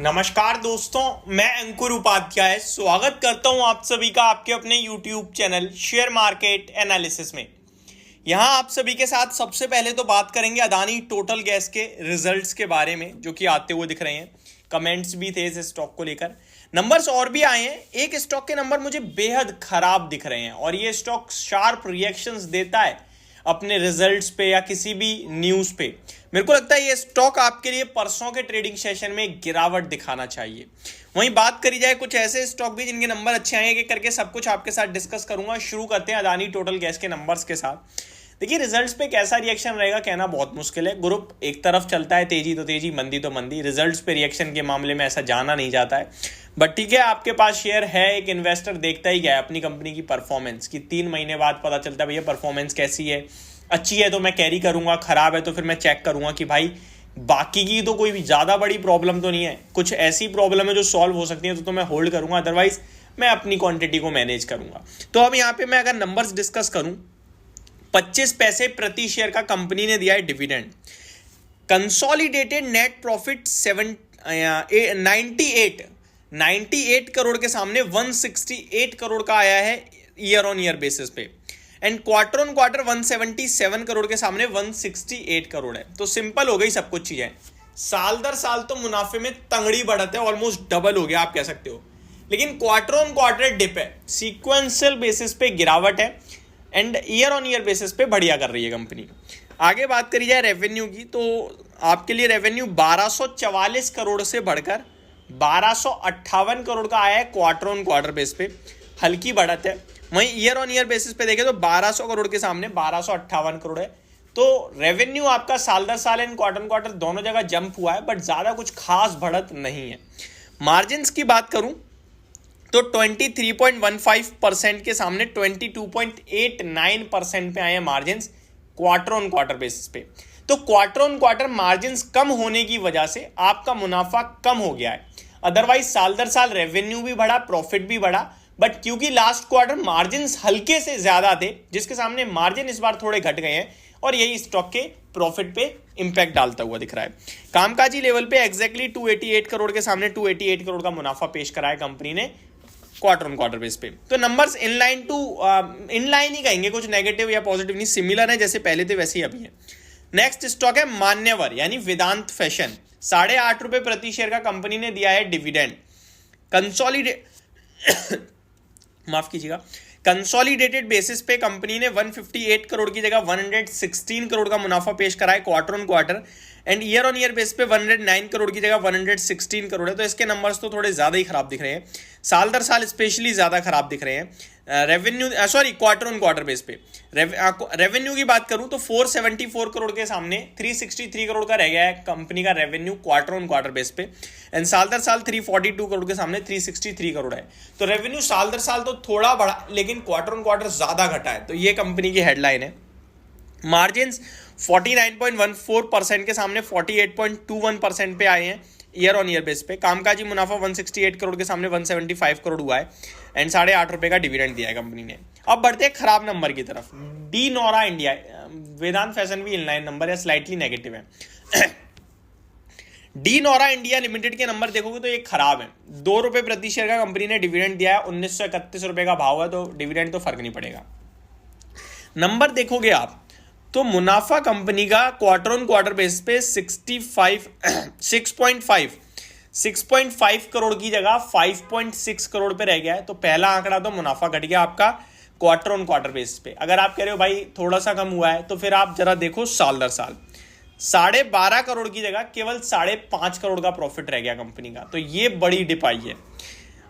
नमस्कार दोस्तों, मैं अंकुर उपाध्याय स्वागत करता हूं आप सभी का आपके अपने YouTube channel share market analysis में। यहां आप सभी के साथ सबसे पहले तो बात करेंगे अदानी टोटल गैस के रिजल्ट्स के बारे में, जो कि आते हुए दिख रहे हैं। कमेंट्स भी थे इस स्टॉक को लेकर, नंबर्स और भी आए हैं। एक स्टॉक के नंबर मुझे बेहद खराब दिख रहे हैं और ये स्टॉक शार्प रिएक्शंस देता है अपने रिजल्ट्स पे या किसी भी न्यूज पे। मेरे को लगता है ये स्टॉक आपके लिए परसों के ट्रेडिंग सेशन में गिरावट दिखाना चाहिए। वहीं बात करी जाए कुछ ऐसे स्टॉक भी जिनके नंबर अच्छे आए कि करके सब कुछ आपके साथ डिस्कस करूंगा। शुरू करते हैं अदानी टोटल गैस के नंबर्स के साथ। देखिए, रिजल्ट्स पे कैसा रिएक्शन रहेगा कहना बहुत मुश्किल है। ग्रुप एक तरफ चलता है, तेजी तो तेजी, मंदी तो मंदी। रिजल्ट्स पे रिएक्शन के मामले में ऐसा जाना नहीं जाता है, बट ठीक है, आपके पास शेयर है, एक इन्वेस्टर देखता ही गया अपनी कंपनी की परफॉर्मेंस की। 3 महीने बाद पता चलता है भैया परफॉर्मेंस कैसी है, अच्छी है तो मैं कैरी करूंगा, खराब है तो फिर मैं चेक करूंगा कि भाई बाकी की तो कोई भी ज़्यादा बड़ी प्रॉब्लम तो नहीं है, कुछ ऐसी प्रॉब्लम है जो सॉल्व हो सकती है तो मैं होल्ड करूंगा, अदरवाइज मैं अपनी क्वांटिटी को मैनेज करूंगा। तो अब यहाँ पे मैं अगर नंबर्स डिस्कस करूं, 25 पैसे प्रति शेयर का कंपनी ने दिया है dividend. Consolidated net profit 98 crore के सामने 168 करोड़ का आया है ईयर ऑन ईयर बेसिस पे, and quarter on quarter 177 crore के सामने 168 करोड़ है। तो सिंपल हो गई सब कुछ चीजें। साल दर साल तो मुनाफे में तंगड़ी बढ़त है, ऑलमोस्ट डबल हो गया आप कह सकते हो, लेकिन क्वार्टर ऑन क्वार्टर डिप है, सीक्वेंशियल बेसिस पे गिरावट है, and year on year basis पे बढ़िया कर रही है कंपनी। आगे बात करी जाए रेवेन्यू की, तो आपके लिए रेवेन्यू 1244 करोड़ से बढ़कर 1258 करोड़ का आया है क्वार्टर ऑन क्वार्टर बेस पे, हल्की बढ़त है। वहीं ईयर ऑन ईयर बेसिस पे देखें तो 1200 करोड़ के सामने 1258 करोड़ है। तो रेवेन्यू आपका साल दर साल एंड क्वार्टर ऑन क्वार्टर दोनों जगह जंप हुआ है, बट ज्यादा कुछ खास बढ़त नहीं है। मार्जिन्स की बात करूं तो 23.15% के सामने 22.89% पे आए हैं margins quarter on quarter basis पे। तो क्वार्टर ऑन क्वार्टर मार्जिन्स कम होने की वजह से आपका मुनाफा कम हो गया है, अदरवाइज साल दर साल रेवेन्यू भी बढ़ा, प्रॉफिट भी बढ़ा, बट क्योंकि लास्ट क्वार्टर मार्जिन्स हल्के से ज्यादा थे, जिसके सामने मार्जिन इस बार थोड़े घट गए हैं और यही स्टॉक के प्रॉफिट पे इंपैक्ट डालता हुआ दिख रहा है। कामकाजी लेवल पे एग्जैक्टली 288 करोड़ के सामने 288 करोड़ का मुनाफा पेश करा है कंपनी ने क्वार्टर ऑन क्वार्टर बेस पे। तो नंबर्स इनलाइन ही कहेंगे, कुछ नेगेटिव या पॉजिटिव नहीं, सिमिलर है, जैसे पहले थे वैसे ही अभी है। नेक्स्ट स्टॉक है मान्यवर यानी वेदांत फैशन। 8.5 रुपए प्रति शेयर का कंपनी ने दिया है डिविडेंड। माफ कीजिएगा, कंसोलिडेटेड बेसिस पे कंपनी ने 158 करोड़ की जगह 116 करोड़ का मुनाफा पेश करा है quarter on quarter, and year on year base पे 109 करोड़ की जगह 116 करोड़ है। तो इसके नंबर्स तो थोड़े ज्यादा ही खराब दिख रहे हैं, साल दर साल स्पेशली ज्यादा खराब दिख रहे हैं। Revenue quarter on quarter base पे रेवेन्यू की बात करूं तो 474 करोड़ के सामने 363 करोड़ का रह गया है कंपनी का revenue quarter on quarter base पे, एंड साल दर साल 342 करोड़ के सामने 363 करोड़ है। तो रेवेन्यू साल दर साल तो थोड़ा बढ़ा, लेकिन क्वार्टर ऑन क्वार्टर ज्यादा घटा है, तो ये कंपनी की हेडलाइन है। मार्जिन्स 49.14% के सामने 48.21% पे आए हैं ईयर ऑन ईयर बेस पे। कामकाजी मुनाफा 168 करोड़ के सामने 175 करोड़ हुआ है, एंड 8.5 रुपए का डिविडेंड दिया है कंपनी ने। अब बढ़ते हैं खराब नंबर की तरफ। डी नोरा इंडिया, वेदांत फैशन भी इनलाइन नंबर है, स्लाइटली नेगेटिव है। डी नोरा इंडिया लिमिटेड के नंबर देखोगे तो ये खराब है। 2 रुपए प्रति शेयर का कंपनी ने डिविडेंड दिया है, 1931 रुपए का भाव है, तो डिविडेंड तो फर्क नहीं पड़ेगा। नंबर देखोगे आप तो मुनाफा कंपनी का क्वार्टर ऑन क्वार्टर बेस पे 6.5 करोड़ की जगह 5.6 करोड़ पे रह गया है। तो पहला आंकड़ा तो मुनाफा घट गया आपका क्वार्टर ऑन क्वार्टर बेस पे। अगर आप कह रहे हो भाई थोड़ा सा कम हुआ है, तो फिर आप जरा देखो साल दर साल 12.5 करोड़ की जगह केवल 5.5 करोड़ का प्रॉफिट रह गया कंपनी का, तो ये बड़ी डिप आई है।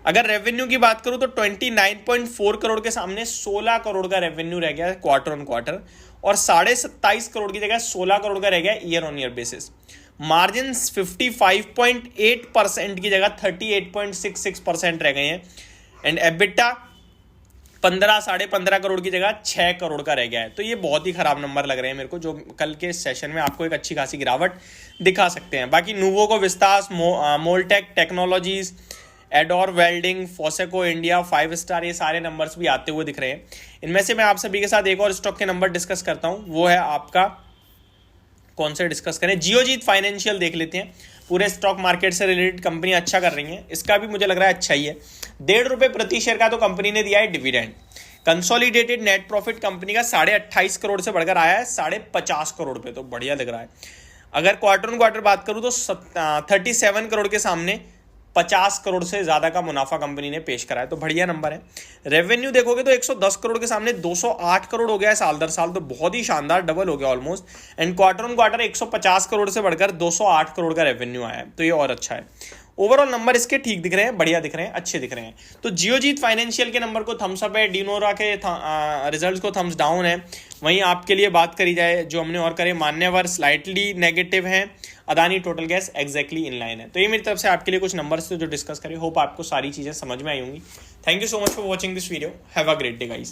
अगर रेवेन्यू की बात करूं तो 29.4 करोड़ के सामने 16 करोड़ का रेवेन्यू रह गया क्वार्टर ऑन क्वार्टर, और 27.5 करोड़ की जगह 16 करोड़ का रह गया year on year basis. Margin 55.8% की जगह 38.66% रह गए हैं, एंड एबिटा 15.5 करोड़ की जगह 6 करोड़ का रह गया है। तो ये बहुत ही खराब नंबर लग रहे हैं मेरे को, जो कल के सेशन में आपको एक अच्छी खासी गिरावट दिखा सकते हैं। बाकी Nuvoco Vistas, Moltech technologies, Ador welding, Foseco India, 5 star, ये सारे नंबर्स भी आते हुए दिख रहे हैं। इनमें से मैं आप सभी के साथ एक और स्टॉक के नंबर डिस्कस करता हूं, वो है आपका, कौन से डिस्कस करें, जियोजीत फाइनेंशियल देख लेते हैं। पूरे स्टॉक मार्केट से रिलेटेड कंपनी अच्छा कर रही है, इसका भी मुझे लग रहा है अच्छा ही है। 1.5 रुपये प्रति शेयर का तो कंपनी ने दिया है dividend. Consolidated net profit company का 28.5 करोड़ से बढ़कर आया है 50 करोड़ पे, तो बढ़िया लग रहा है। अगर क्वार्टर ऑन क्वार्टर बात करूं तो 37 करोड़ के सामने 50 करोड़ से ज़्यादा का मुनाफा कंपनी ने पेश करा है, तो बढ़िया नंबर है। रेवेन्यू देखोगे तो 110 करोड़ के सामने 208 करोड़ हो गया है साल दर साल, तो बहुत ही शानदार, डबल हो गया almost. And quarter on quarter 150 crore से बढ़कर 208 करोड़ का रेवेन्यू आया है, तो ये और अच्छा है। ओवरऑल नंबर इसके ठीक दिख रहे हैं, बढ़िया दिख रहे हैं, अच्छे दिख रहे हैं। तो जियोजीत फाइनेंशियल के नंबर को थम्स अप है, डिनोरा के रिजल्ट्स को थम्स डाउन है। वहीं आपके लिए बात करी जाए जो हमने और करे, मान्यवर स्लाइटली नेगेटिव है, Adani total gas exactly in line है। तो ये मेरी तरफ से आपके लिए कुछ नंबर्स थे जो डिस्कस करें। होप आपको सारी चीज़ें समझ में आई होंगी। Thank you so much for watching this video. Have a great day guys.